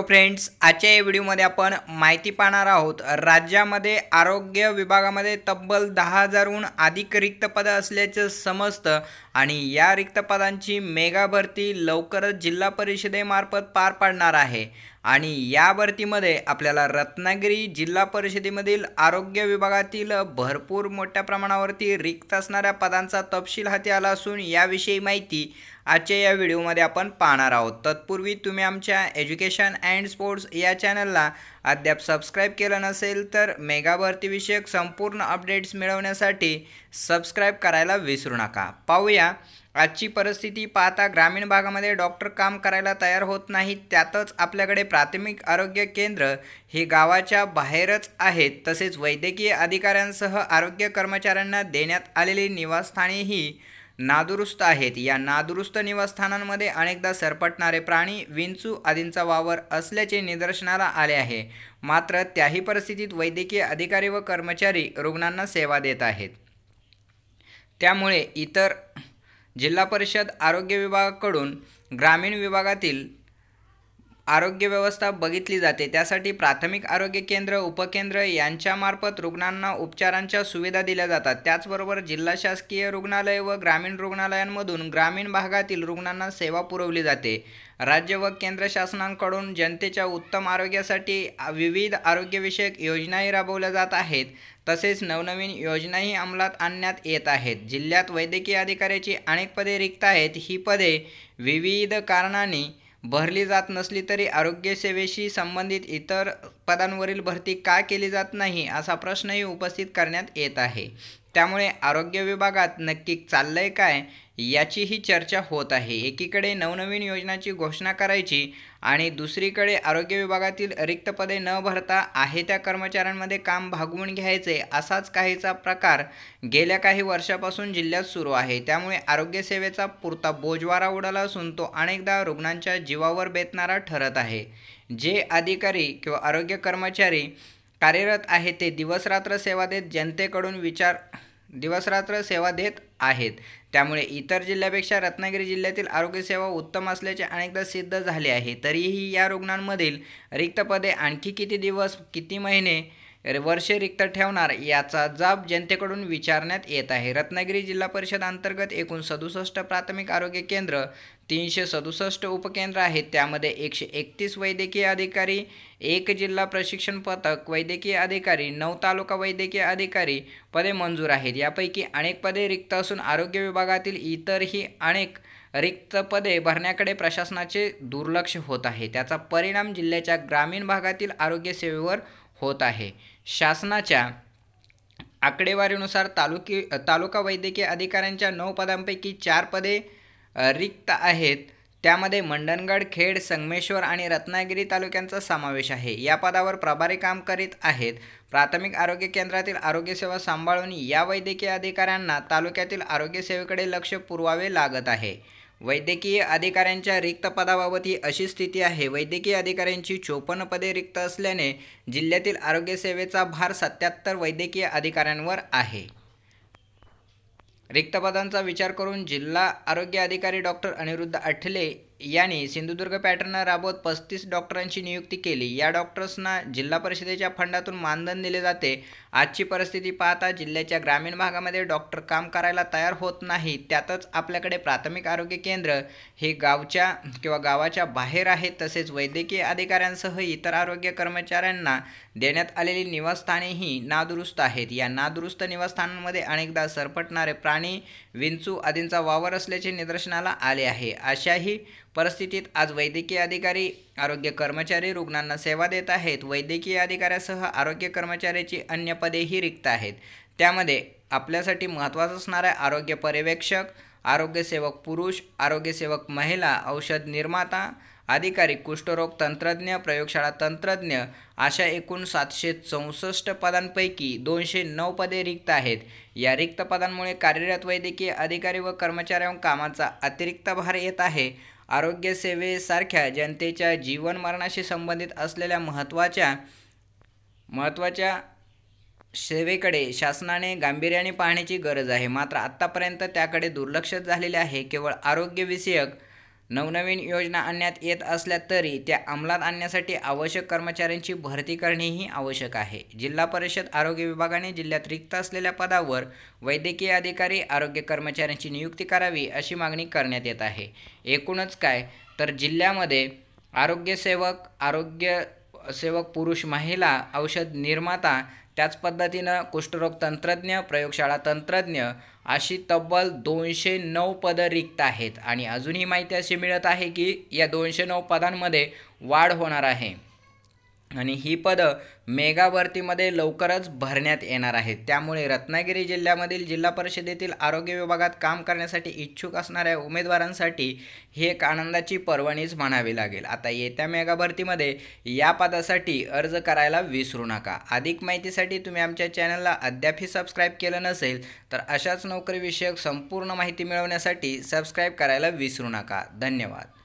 Friends, आजच्या या व्हिडिओमध्ये आपण माहिती पाहणार आहोत। राज्यामध्ये आरोग्य विभागामध्ये तब्बल 10,000हून अधिक रिक्त पदं असल्याचं समजतं आणि या रिक्त पदांची मेगा भरती लवकरच जिल्हा परिषदेमार्फत पार पडणार आहे। आणि या भरतीमध्ये आपल्याला रत्नागिरी जिल्हा परिषदेमधील आरोग्य विभागातील भरपूर मोठ्या प्रमाणावरती रिक्त असणाऱ्या पदांचा तपशील हाती आला असून याविषयी माहिती आजच्या या व्हिडिओमध्ये आपण पाहणार आहोत। तत्पूर्वी तुम्ही आमच्या एज्युकेशन अँड स्पोर्ट्स या चॅनलला अद्याप सबस्क्राइब केलं नसेल तर मेगा भरती विषयक संपूर्ण अपडेट्स मिळवण्यासाठी सबस्क्राइब करायला विसरू नका। पाहूया आजची परिस्थिती पाहता ग्रामीण भागामध्ये डॉक्टर काम करायला तयार होत नाहीत, त्यातच आपल्याकडे प्राथमिक आरोग्य केंद्र हे गावाच्या बाहेरच आहेत। तसेच वैद्यकीय अधिकाऱ्यांसह आरोग्य कर्मचाऱ्यांना देण्यात आलेली निवासस्थानेही नादुरुस्त आहेत। या नादुरुस्त निवासस्थानांमध्ये अनेकदा सरपटणारे प्राणी, विंचू आदींचा वावर असल्याचे निदर्शनाला आले आहे। मात्र त्याही परिस्थितीत वैद्यकीय अधिकारी व कर्मचारी रुग्णांना सेवा देत आहेत। त्यामुळे इतर जिल्हा परिषद आरोग्य विभागाकडून ग्रामीण विभागातील आरोग्य व्यवस्था बघितली जाते। त्यासाठी प्राथमिक आरोग्य केंद्र, उपकेंद्र यांच्यामार्फत रुग्णांना उपचारांच्या सुविधा दिल्या जातात। त्याचबरोबर जिल्हा शासकीय रुग्णालय व ग्रामीण रुग्णालयांमधून ग्रामीण भागातील रुग्णांना सेवा पुरवली जाते। राज्य व केंद्र शासनाकडून जनतेच्या उत्तम आरोग्यासाठी विविध आरोग्यविषयक योजनाही राबवल्या जात आहेत। तसेच नवनवीन योजनाही अंमलात आणण्यात येत आहेत। जिल्ह्यात वैद्यकीय अधिकाऱ्याची अनेक पदे रिक्त आहेत। ही पदे विविध कारणांनी भरली जात नसली तरी आरोग्य सेवेशी संबंधित इतर पदांवरील भरती का केली जात नाही असा प्रश्नही उपस्थित करण्यात येत आहे। त्यामुळे आरोग्य विभागात नक्की चाललंय काय याचीही चर्चा होत आहे। एकीकडे नवनवीन योजनांची घोषणा करायची आणि दुसरीकडे आरोग्य विभागातील रिक्त पदे न भरता आहे त्या कर्मचाऱ्यांमध्ये काम भागवून घ्यायचे असाच काहीचा प्रकार गेल्या काही वर्षापासून जिल्ह्यात सुरू आहे। त्यामुळे आरोग्य सेवेचा पुरता बोजवारा उडाला असून तो अनेकदा रुग्णांच्या जीवावर बेतणारा ठरत आहे। जे अधिकारी किंवा आरोग्य कर्मचारी कार्यरत आहेत ते दिवसरात्र सेवा देत आहेत। त्यामुळे इतर जिल्ह्यापेक्षा रत्नागिरी जिल्ह्यातील आरोग्य सेवा उत्तम असल्याचे अनेकदा सिद्ध झाले आहे। तरीही या रुग्णांमधील रिक्त पदे आणखी किती दिवस, किती महिने, वर्षे रिक्त ठेवणार याचा जाब जनतेकडून विचारण्यात येत आहे। रत्नागिरी जिल्हा परिषद अंतर्गत एकूण 67 प्राथमिक आरोग्य केंद्र, 367 उपकेंद्र आहेत। त्यामध्ये 131 वैद्यकीय अधिकारी, 1 जिल्हा प्रशिक्षण पथक वैद्यकीय अधिकारी, 9 तालुका वैद्यकीय अधिकारी पदे मंजूर आहेत। यापैकी अनेक पदे रिक्त असून आरोग्य विभागातील इतरही अनेक रिक्त पदे भरण्याकडे प्रशासनाचे दुर्लक्ष होत आहे। त्याचा परिणाम जिल्ह्याच्या ग्रामीण भागातील आरोग्य सेवेवर होत आहे। शासनाच्या आकडेवारीनुसार तालुका वैद्यकीय अधिकाऱ्यांच्या 9 पदांपैकी 4 पदे रिक्त आहेत। त्यामध्ये मंडणगड, खेड, संगमेश्वर आणि रत्नागिरी तालुक्यांचा समावेश आहे। या पदावर प्रभारी काम करीत आहेत। प्राथमिक आरोग्य केंद्रातील आरोग्य सेवा सांभाळून या वैद्यकीय अधिकाऱ्यांना तालुक्यातील आरोग्य सेवेकडे लक्ष पुरवावे लागत आहे। वैद्यकीय अधिकाऱ्यांच्या रिक्त पदाबाबत ही अशी स्थिती आहे। वैद्यकीय अधिकाऱ्यांची 54 पदे रिक्त असल्याने जिल्ह्यातील आरोग्य सेवेचा भार 77 वैद्यकीय अधिकाऱ्यांवर आहे। रिक्त पदांचा विचार करून जिल्हा आरोग्य अधिकारी डॉक्टर अनिरुद्ध आठले यांनी सिंधुदुर्ग पॅटर्न राबवत 35 डॉक्टरांची नियुक्ती केली। या डॉक्टर्सना जिल्हा परिषदेच्या फंडातून मानधन दिले जाते। आजची परिस्थिती पाहता जिल्ह्याच्या ग्रामीण भागामध्ये डॉक्टर काम करायला तयार होत नाही, त्यातच आपल्याकडे प्राथमिक आरोग्य केंद्र हे गावाच्या बाहेर आहेत। तसेच वैद्यकीय अधिकाऱ्यांसह इतर आरोग्य कर्मचाऱ्यांना देण्यात आलेली निवासस्थानेही नादुरुस्त आहेत। या नादुरुस्त निवासस्थानांमध्ये अनेकदा सरपटणारे प्राणी, विंचू आदींचा वावर असल्याचे निदर्शनाला आले आहे। अशाही परिस्थितीत आज वैद्यकीय अधिकारी, आरोग्य कर्मचारी रुग्णांना सेवा देत आहेत। वैद्यकीय अधिकाऱ्यासह आरोग्य कर्मचाऱ्याची अन्य पदेही रिक्त आहेत। त्यामध्ये आपल्यासाठी महत्त्वाचं असणाऱ्या आरोग्य पर्यवेक्षक, आरोग्य सेवक पुरुष, आरोग्य सेवक महिला, औषध निर्माता अधिकारी, कुष्ठरोग तंत्रज्ञ, प्रयोगशाळा तंत्रज्ञ अशा एकूण 764 पदांपैकी 209 पदे रिक्त आहेत। या रिक्त पदांमुळे कार्यरत वैद्यकीय अधिकारी व कर्मचाऱ्यांवर कामाचा अतिरिक्त भार येत आहे। आरोग्य सेवेसारख्या जनतेच्या जीवन मरणाशी संबंधित असलेल्या महत्त्वाच्या सेवेकडे शासनाने गांभीर्याने पाहण्याची गरज आहे। मात्र आत्तापर्यंत त्याकडे दुर्लक्ष झालेले आहे। केवळ आरोग्यविषयक नवनवीन योजना आणण्यात येत असल्या तरी त्या अंमलात आणण्यासाठी आवश्यक कर्मचाऱ्यांची भरती करणेही आवश्यक आहे. जिल्हा परिषद आरोग्य विभागाने जिल्ह्यात रिक्त असलेल्या पदावर वैद्यकीय अधिकारी, आरोग्य कर्मचाऱ्यांची नियुक्ती करावी अशी मागणी करण्यात येत आहे. एकूणच काय तर जिल्ह्यामध्ये आरोग्यसेवक पुरुष, महिला, औषध निर्माता, त्याच पद्धतीनं कुष्ठरोग तंत्रज्ञ, प्रयोगशाळा तंत्रज्ञ अशी तब्बल 209 पदं रिक्त आहेत आणि अजूनही माहिती अशी मिळत आहे की या 209 पदांमध्ये वाढ होणार आहे आणि ही पदं मेगा भरतीमध्ये लवकरच भरण्यात येणार आहेत. त्यामुळे रत्नागिरी जिल्ह्यामधील जिल्हा परिषदेतील आरोग्य विभागात काम करण्यासाठी इच्छुक असणाऱ्या उमेदवारांसाठी ही एक आनंदाची पर्वणीच म्हणावी लागेल. आता येत्या मेगा भरतीमध्ये या पदासाठी अर्ज करायला विसरू नका. अधिक माहितीसाठी तुम्ही आमच्या चॅनलला अद्यापही सबस्क्राईब केलं नसेल तर अशाच नोकरीविषयक संपूर्ण माहिती मिळवण्यासाठी सबस्क्राईब करायला विसरू नका. धन्यवाद.